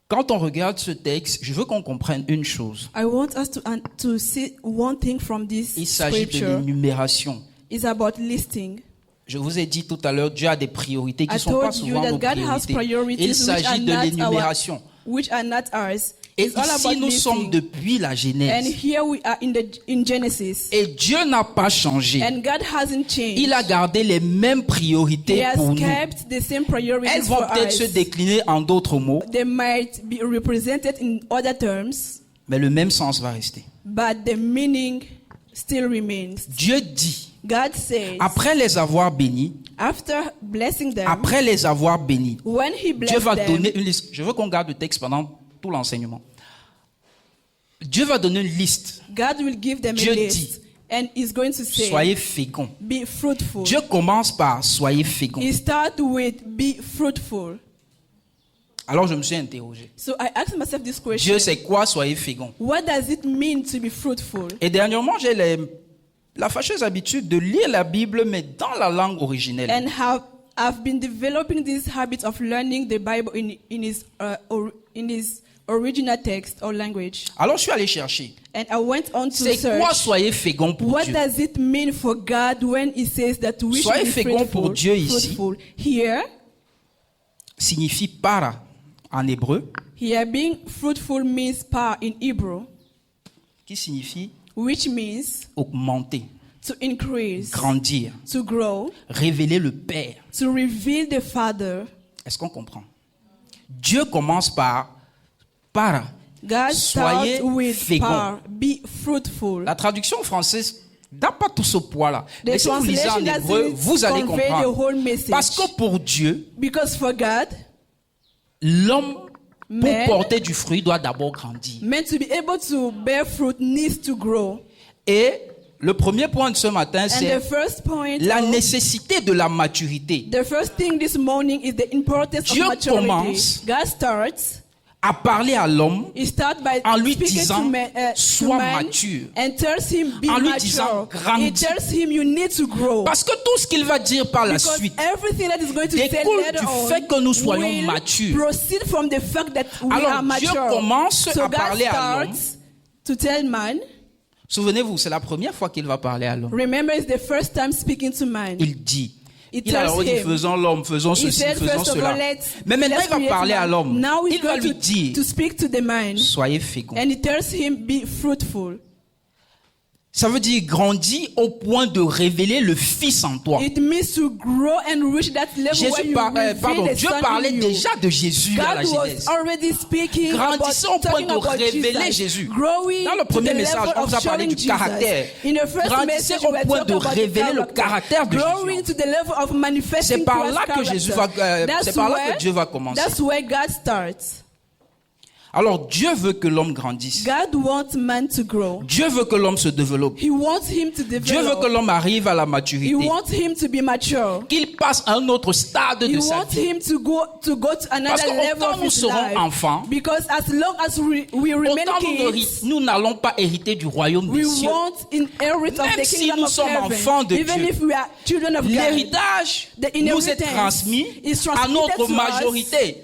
Quand on regarde ce texte, je veux qu'on comprenne une chose. I want us to see one thing from this Il s'agit de scripture. l'énumération. It's about listing. Je vous ai dit tout à l'heure, Dieu a des priorités qui ne I sont pas told you souvent that nos God has priorités. priorities Il which s'agit are de not l'énumération. which are not ours. Et It's all ici, about nous sommes listing. depuis la And Genèse. here we are in Genesis. Et Dieu n'a pas changé. And God hasn't changed. Il a gardé les mêmes He priorités has pour nous. kept the same Elles priorities vont for peut-être se us. décliner en d'autres mots, They might be represented in other terms, mais le même sens va rester. but the meaning still remains. Dieu dit, God says, après les avoir bénis, after blessing them, après les avoir bénis, when He Dieu blessed va them, donner une liste. Je veux qu'on garde le texte pendant tout l'enseignement. Dieu va donner une liste. God will give them Dieu a dit, list, and He's going to say, Soyez féconds. be fruitful. Dieu commence par soyez féconds. He starts with be fruitful. Alors je me suis interrogé. So I asked myself this question. Dieu, c'est quoi soyez féconds? What does it mean to be fruitful? Et dernièrement, j'ai la fâcheuse habitude de lire la Bible, mais dans la langue originelle. And I've been developing this habit of learning the Bible in his original text or language. Alors je suis allé chercher. And I went on to C'est quoi search. soyez féconds pour What Dieu? does it mean for God when He says that we Soyez should be féconds fruitful? pour Dieu ici. Fruitful. Signifie para en hébreu, Here being fruitful means par in Hebrew, qui signifie which means augmenter, to increase, grandir, to grow, révéler le Père. to reveal the Father. Est-ce qu'on comprend? Dieu commence par para. God Soyez starts with féconds. par, be fruitful. La traduction française n'a pas tout ce poids-là. The Mais si vous lisez en translation hébreu, doesn't vous allez convey the comprendre. whole message. Parce que pour Dieu, Because for God, l'homme, pour Man- porter du fruit, doit d'abord grandir. meant to be able to bear fruit needs to grow. Et le premier point de ce matin, And c'est the first point, la nécessité de la maturité. the first thing this morning is the importance Dieu of maturity. commence God starts. À parler à l'homme He starts by en lui speaking disant, to man, sois mature. and tells him be En lui mature. disant, grandis. He tells him you need to grow. Parce que tout ce qu'il va dire par la Because suite everything that is going to say découle later du on fait que nous soyons will matures. proceed from the fact that we Alors, are Dieu mature. commence So à God parler à l'homme. starts to tell man. Souvenez-vous, c'est la première fois qu'il va parler à l'homme. Remember, it's the first time speaking to man. Il dit. He Il a tells dit, him. faisons l'homme, faisons He ceci, said, faisons first of all, cela. let's Mais maintenant, il va create parler à man. l'homme. Now he's Il va going lui dire, to speak to the man. soyez féconds. And he tells him, be fruitful. Ça veut dire grandir au point de révéler le Fils en toi. It means to grow and reach that level where you reveal the Dieu Son parlait in you. déjà de Jésus à la God was Genèse. already speaking Grandissez about au point talking de about révéler Jesus. Jésus. Growing Dans le to premier the message, level on of vous a parlé showing du Jesus. caractère. In the first Grandissez message, au we were point talking de about the révéler le caractère de Growing Jésus. to the level of manifesting C'est par Christ's là que Jésus va, character. c'est par là que Dieu va commencer. That's where God starts. Alors Dieu veut que l'homme grandisse. God wants man to grow. Dieu veut que l'homme se développe. He wants him to develop. Dieu veut que l'homme arrive à la He maturité. wants him to be mature. Qu'il passe à un autre stade He de sa wants vie. him to go to Parce another que level autant of nous his serons life. enfants, Because as long as we remain autant kids, nous n'allons pas hériter du royaume we des cieux. won't inherit of Même the si kingdom nous of sommes heaven. enfants de Even Dieu. if we are children of God, L'héritage the nous est inheritance transmis is à transmitted notre to us majorité.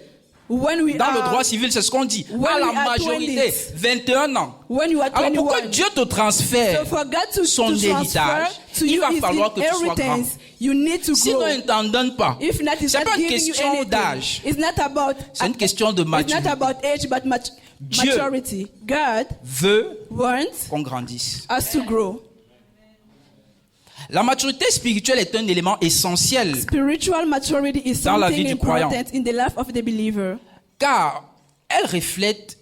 when we Dans le are, droit civil, c'est ce qu'on dit. when À la we are majorité, 20s. 21 ans. when you are Alors 21. pourquoi Dieu te transfère So for God to son transfer héritage, to il you va his falloir que tu sois grand. inheritance, you need to Sinon, grow. il ne t'en donne pas. If not, it's C'est not pas une giving you question anything. d'âge. It's not about C'est une question de It's maturité. not about age, but Dieu maturity. God veut wants qu'on grandisse. us to grow. La maturité spirituelle est un élément essentiel Spiritual maturity is Dans la vie something du croyant. important in the life of the believer car elle reflète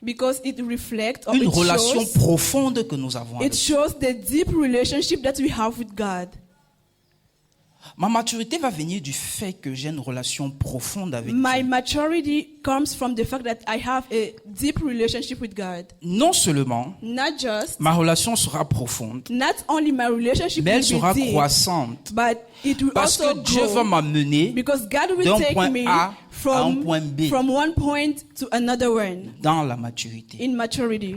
because it reflects or une it relation shows, profonde que nous avons avec it Dieu. shows the deep relationship that we have with God. Ma maturité va venir du fait que j'ai une relation profonde avec My Dieu. maturity comes from the fact that I have a deep relationship with God. Non seulement Not just, ma relation sera profonde, not only my relationship mais elle will sera be deep, croissante. but it will Parce also que Dieu va grow. m'amener Because God will d'un take point me A à un from point B one point to another one dans la maturité. in maturity.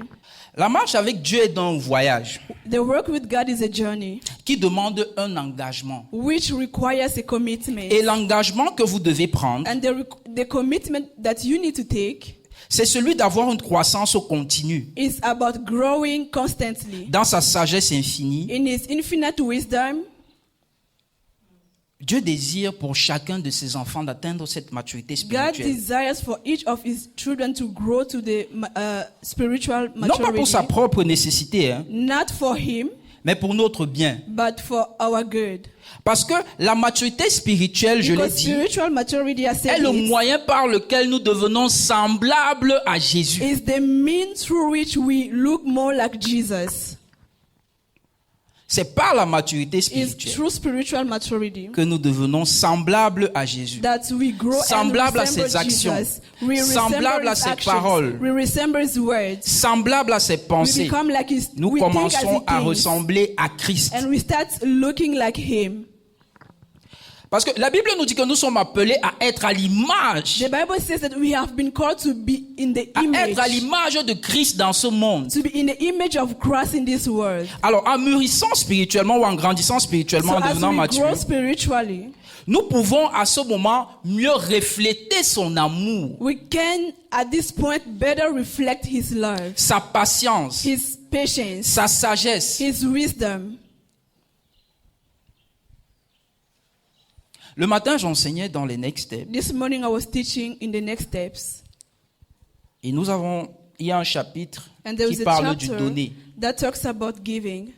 La marche avec Dieu est un voyage The work with God is a journey qui demande un engagement. which requires a commitment. Et l'engagement que vous devez prendre, And the commitment that you need to take c'est celui d'avoir une croissance continue It's about growing constantly. dans sa sagesse infinie. In his infinite wisdom, Dieu désire pour chacun de ses enfants d'atteindre cette maturité God spirituelle. desires for each of his children to grow to the spiritual Non pas pour sa maturity, propre nécessité, hein, not for him, mais pour notre bien. but for our good. Parce que la maturité spirituelle, je l'ai Because dit, spiritual maturity, I est said, le moyen par lequel nous devenons semblables à Jésus. is the means through which we look more like Jesus. C'est par la maturité It's spirituelle through spiritual maturity que nous devenons semblables à Jésus. that we grow Semblable and à ses resemble actions. Jesus. We Semblable resemble à his ses actions. paroles. We resemble his words. Semblables à ses We pensées. become like his. Nous We think as commençons he à thinks, ressembler à Christ. and we start looking like him. Parce que la Bible nous dit que nous sommes appelés à être à l'image, The Bible says that we have been called to be in the à image, être à l'image de Christ dans ce monde. to be in the image of Christ in this world. Alors, en mûrissant spirituellement ou en grandissant spirituellement, So en as devenant we mature, grow spiritually, nous pouvons à ce moment mieux refléter son amour, we can at this point better reflect his love, sa patience, his patience, sa sagesse. his wisdom. Le matin, j'enseignais dans les Next Steps This morning I was teaching in the next steps, et il y a un chapitre and there qui is a parle du chapter donner. that talks about giving.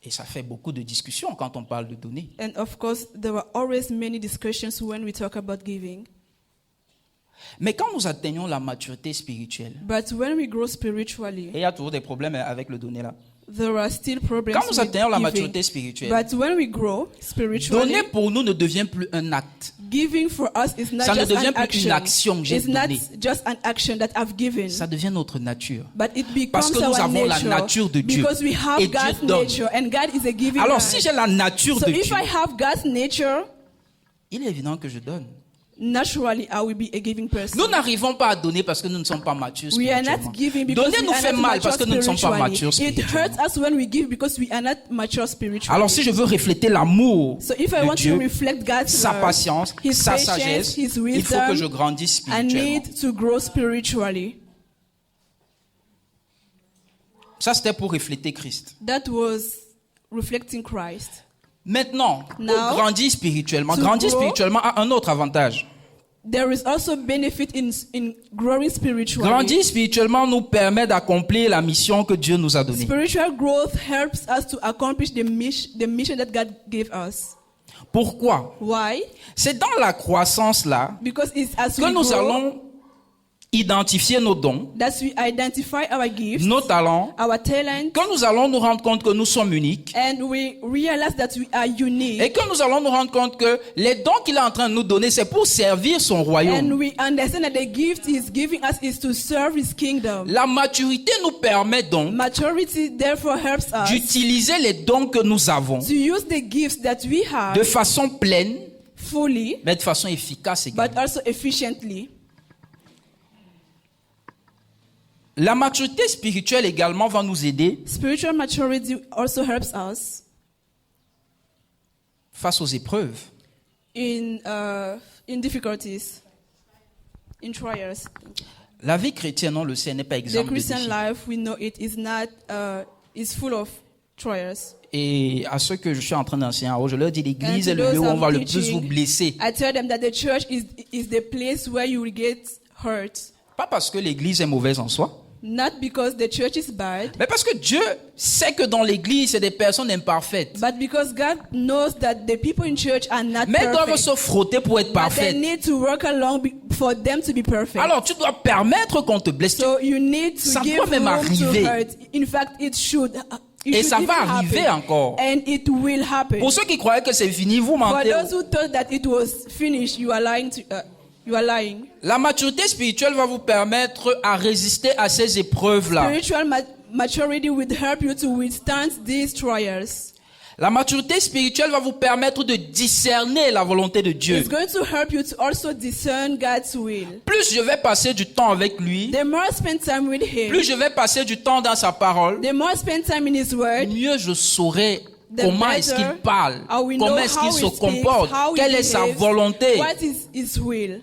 Et ça fait beaucoup de discussions quand on parle de donner. And of course, there were always many discussions when we talk about giving. Mais quand nous atteignons la maturité spirituelle, But when we grow spiritually, et il y a toujours des problèmes avec le donner là. there are still problems Quand nous with atteignons la giving. maturité spirituelle, But when we grow spiritually, donner pour nous ne devient plus un acte. giving for us is not Ça ne just devient an plus action. une action, j'ai It's not donné. just an action that I've given. Ça devient notre nature. But it Parce becomes que nous our avons la nature, nature de Dieu. because we have Et Dieu God's donne. nature, and God is a giving Alors God. si j'ai la nature So de if Dieu, I have God's nature, il est évident que je donne. naturally I will be a giving person. Nous n'arrivons pas à donner parce que nous ne sommes pas matures We are spirituellement. not giving because Donner we nous are fait not mal mature parce que nous ne sommes pas spiritually. matures It spirituellement. hurts us when we give because we are not mature spiritually. Alors si je veux refléter l'amour So if I de want Dieu, to reflect God's sa love, patience, His sa patience, sagesse, His il faut que je wisdom, grandisse I spirituellement. need to grow spiritually. Ça c'était pour refléter Christ. That was reflecting Christ. Maintenant, Now, pour grandir spirituellement, to grandir grow, spirituellement a un autre avantage. There is also benefit in growing spiritually. Grandir spirituellement nous permet d'accomplir la mission que Dieu nous a donnée. Spiritual growth helps us to accomplish the mission that God gave us. Pourquoi? Why? C'est dans la croissance là Because it's as que we nous grow allons identifier nos dons, that we identify our gifts, nos talents, our talent, que nous allons nous rendre compte que nous sommes uniques and we realize that we are unique. et que nous allons nous rendre compte que les dons qu'il est en train de nous donner, c'est pour servir son And royaume. we understand that the gift he's giving us is to serve his kingdom. La maturité nous permet donc Maturity therefore helps us d'utiliser les dons que nous avons to use the gifts that we de have façon pleine, fully, mais de façon efficace également. but also efficiently. La maturité spirituelle également va nous aider Spiritual maturity also helps us face aux épreuves. in difficulties, in trials. La vie chrétienne, on le sait, n'est pas The exempte de Christian défis. life, we know it is not is full of trials. Et à ceux que je suis en train d'enseigner, je leur dis, l'église And est to le lieu où those on va I'm le plus vous teaching, blesser. I tell them that the church is the place where you will get hurt. Pas parce que l'église est mauvaise en soi, Not because the church is bad, mais parce que Dieu sait que dans l'église, c'est des personnes imparfaites. but because God knows that the people in church are not Mais elles doivent perfect. se frotter pour être But they parfaites. need to work along for them to be perfect. Alors tu dois permettre qu'on te blesse. So you need to Ça give doit même room arriver. to hurt. In fact, it should. It Et should ça even va arriver happen. encore. And it will happen. Pour ceux qui croyaient que c'est fini, vous For mentez. those who thought that it was finished, you are lying. You are lying. La maturité spirituelle va vous permettre à résister à ces épreuves-là. Spiritual maturity will help you to withstand these trials. La maturité spirituelle va vous permettre de discerner la volonté de Dieu. It's going to help you to also discern God's will. Plus je vais passer du temps avec lui, The more I spend time with Him, plus je vais passer du temps dans sa parole, the more I spend time in His Word, mieux je saurai the comment est-ce qu'il better parle, I will know comment est-ce qu'il how se He speaks, comporte, how quelle He est sa behaves, volonté. what is His will.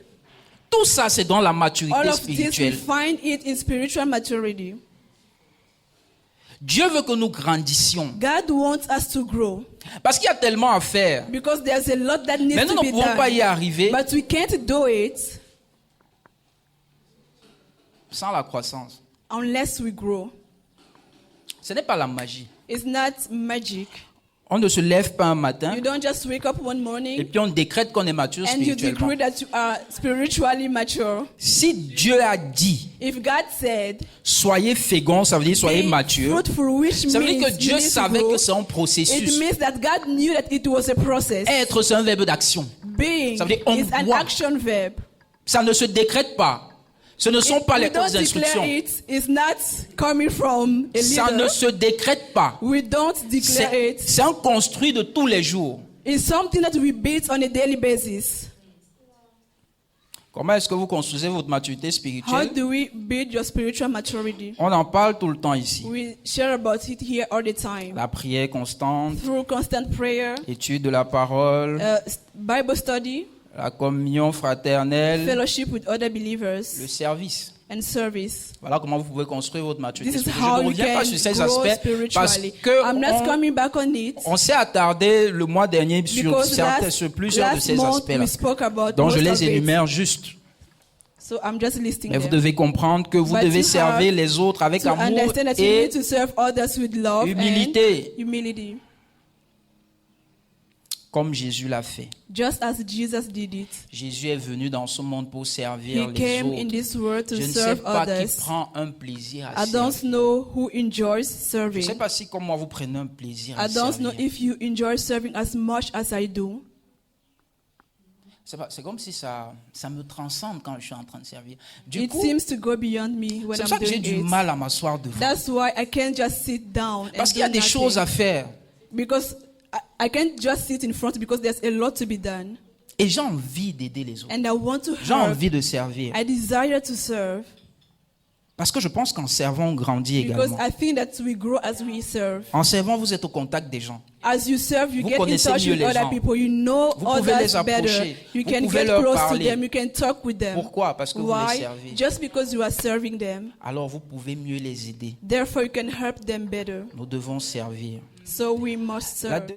Tout ça, c'est dans la All maturité of this, we spirituelle. find it in spiritual maturity. Dieu veut que nous grandissions. God wants us to grow Parce qu'il y a tellement à faire. because there's a lot that needs Mais nous to ne be pouvons pas y done. arriver But we can't do it sans la croissance. unless we grow. Ce n'est pas la magie. It's not magic. On ne se lève pas un matin You don't just wake up one et morning puis on décrète qu'on est mature and you spirituellement. decree that you are spiritually mature. Si Dieu a dit, If God said, soyez féconds, ça veut dire soyez be matures. fruitful, which Ça veut means dire que you Dieu need to savait grow, que c'est un it processus. means that God knew that it was a process. Être, c'est un verbe d'action. Being Ça veut dire on is an doit. action verb. Ça ne se décrète pas. Ce ne sont pas We les don't hautes instructions. declare it. It's not coming from a Ça ne leader. se décrète pas. We don't declare it. C'est un construit de tous les jours. It's something that we build on a daily basis. Comment est-ce que vous construisez votre maturité How spirituelle? do we build your spiritual maturity? On en parle tout le temps ici. We share about it here all the time. La prière constante, Through constant prayer, étude de la parole, Bible study, la communion fraternelle, fellowship with other le believers, service. and service. Voilà comment vous pouvez construire votre maturité This is spirituelle. how Je ne you reviens pas can sur ces grow aspects parce spiritually. que I'm not coming back on it on s'est attardé le mois dernier sur because sur plusieurs de last ces month aspects-là. we spoke about Donc je most of les it. énumère juste. So I'm just listing Mais vous them. devez comprendre que vous But devez you servir have les autres avec To amour understand that you et need to serve others with love humilité. and humility, comme Jésus l'a fait. just as Jesus did it. Jésus est venu dans ce monde pour servir He les came in autres. this world to Je ne sais serve pas qui others. prend un plaisir à I don't servir. know who enjoys Je ne sais serving. pas si comme moi vous prenez un plaisir à I don't know servir. if you enjoy serving as much as I do. C'est comme si ça me transcende quand je suis en train de servir. Du It coup, seems to go beyond me when c'est pour I'm ça que j'ai doing du it. mal à m'asseoir devant. That's why I can't just sit down Parce and qu'il y a do des choses à nothing. faire. Because I can't just sit in front because there's a lot to be done. Et j'ai envie d'aider les autres. And I want to J'ai help. envie de servir. I desire to serve Parce que je pense qu'en servant, on grandit because également. I think that we grow as we serve. En servant, vous êtes au contact des gens. As you serve, you Vous get in connaissez touch mieux with les other gens. people. You know Vous pouvez others les approcher. better. You Vous can pouvez get leur close to parler. them. You can talk with them. Pourquoi? Parce que vous les Why? servez. Just because you are serving them. Alors vous pouvez mieux les aider. Therefore, you can help them better. Nous devons servir. So we must La serve.